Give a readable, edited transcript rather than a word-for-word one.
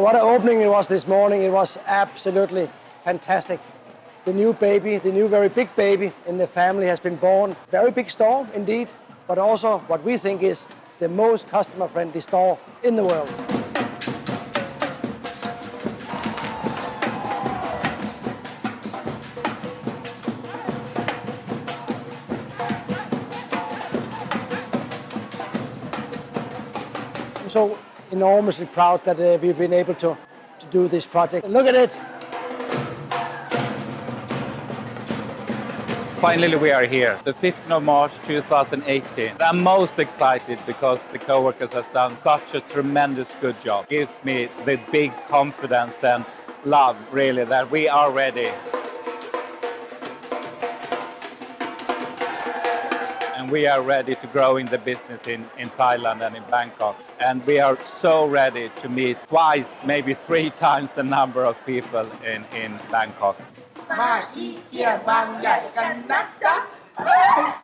what an opening it was this morning. It was absolutely fantastic. The new baby, the new very big baby in the family has been born. Very big store indeed, but also what we think is the most customer-friendly store in the world. I'm so enormously proud that we've been able to do this project. Look at it. Finally, we are here, the 15th of March 2018. I'm most excited because the co-workers has done such a tremendous good job. Gives me the big confidence and love, really, that we are ready. And we are ready to grow in the business in Thailand and in Bangkok. And we are so ready to meet twice, maybe 3 times the number of people in Bangkok. มาอีเกียบางใหญ่กันนะจ๊ะ